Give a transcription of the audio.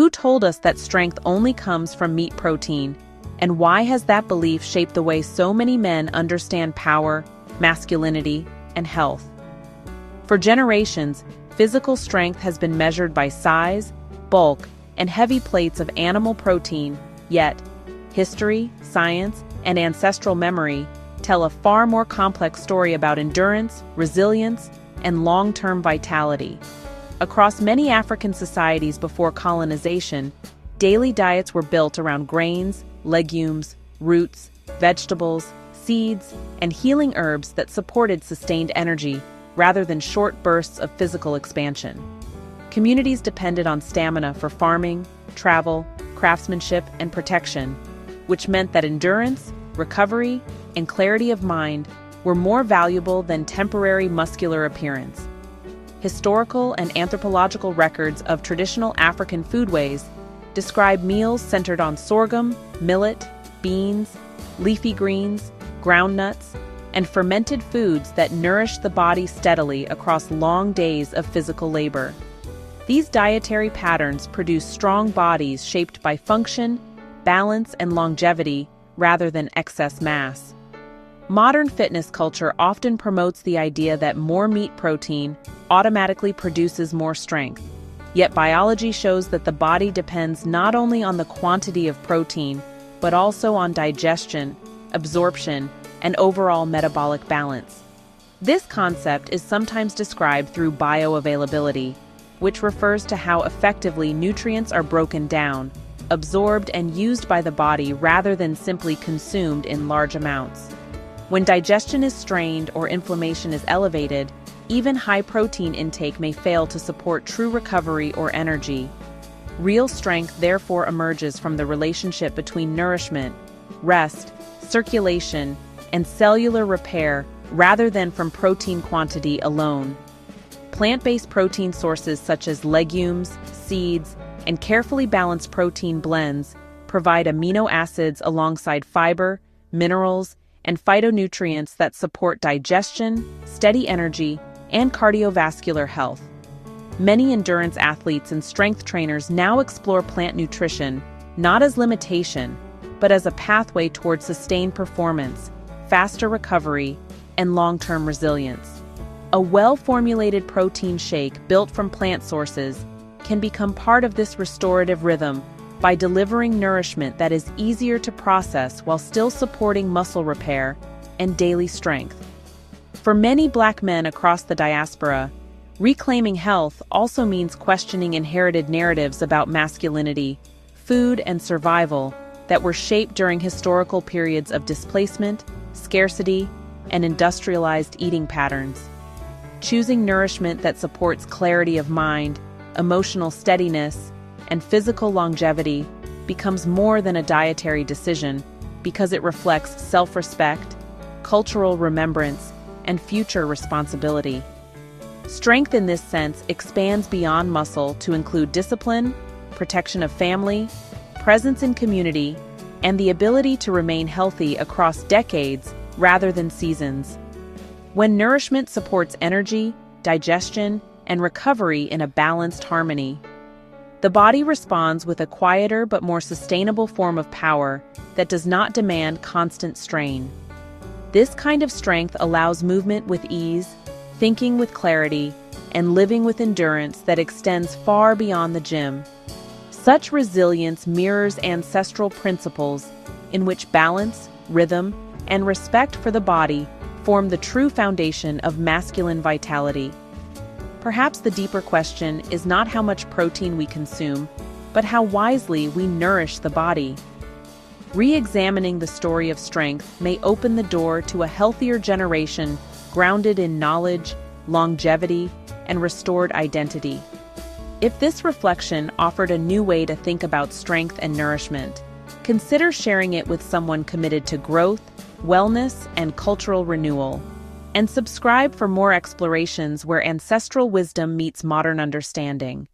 Who told us that strength only comes from meat protein? And why has that belief shaped the way so many men understand power, masculinity, and health? For generations, physical strength has been measured by size, bulk, and heavy plates of animal protein, yet history, science, and ancestral memory tell a far more complex story about endurance, resilience, and long-term vitality. Across many African societies before colonization, daily diets were built around grains, legumes, roots, vegetables, seeds, and healing herbs that supported sustained energy rather than short bursts of physical expansion. Communities depended on stamina for farming, travel, craftsmanship, and protection, which meant that endurance, recovery, and clarity of mind were more valuable than temporary muscular appearance. Historical and anthropological records of traditional African foodways describe meals centered on sorghum, millet, beans, leafy greens, ground nuts, and fermented foods that nourish the body steadily across long days of physical labor. These dietary patterns produce strong bodies shaped by function, balance, and longevity rather than excess mass. Modern fitness culture often promotes the idea that more meat protein automatically produces more strength. Yet biology shows that the body depends not only on the quantity of protein, but also on digestion, absorption, and overall metabolic balance. This concept is sometimes described through bioavailability, which refers to how effectively nutrients are broken down, absorbed, and used by the body rather than simply consumed in large amounts. When digestion is strained or inflammation is elevated, even high-protein intake may fail to support true recovery or energy. Real strength therefore emerges from the relationship between nourishment, rest, circulation, and cellular repair rather than from protein quantity alone. Plant-based protein sources such as legumes, seeds, and carefully balanced protein blends provide amino acids alongside fiber, minerals, and phytonutrients that support digestion, steady energy, and cardiovascular health. Many endurance athletes and strength trainers now explore plant nutrition not as limitation, but as a pathway towards sustained performance, faster recovery, and long-term resilience. A well-formulated protein shake built from plant sources can become part of this restorative rhythm by delivering nourishment that is easier to process while still supporting muscle repair and daily strength. For many Black men across the diaspora, reclaiming health also means questioning inherited narratives about masculinity, food, and survival that were shaped during historical periods of displacement, scarcity, and industrialized eating patterns. Choosing nourishment that supports clarity of mind, emotional steadiness, and physical longevity becomes more than a dietary decision because it reflects self-respect, cultural remembrance, and future responsibility. Strength in this sense expands beyond muscle to include discipline, protection of family, presence in community, and the ability to remain healthy across decades rather than seasons. When nourishment supports energy, digestion, and recovery in a balanced harmony, the body responds with a quieter but more sustainable form of power that does not demand constant strain. This kind of strength allows movement with ease, thinking with clarity, and living with endurance that extends far beyond the gym. Such resilience mirrors ancestral principles in which balance, rhythm, and respect for the body form the true foundation of masculine vitality. Perhaps the deeper question is not how much protein we consume, but how wisely we nourish the body. Re-examining the story of strength may open the door to a healthier generation grounded in knowledge, longevity, and restored identity. If this reflection offered a new way to think about strength and nourishment, consider sharing it with someone committed to growth, wellness, and cultural renewal. And subscribe for more explorations where ancestral wisdom meets modern understanding.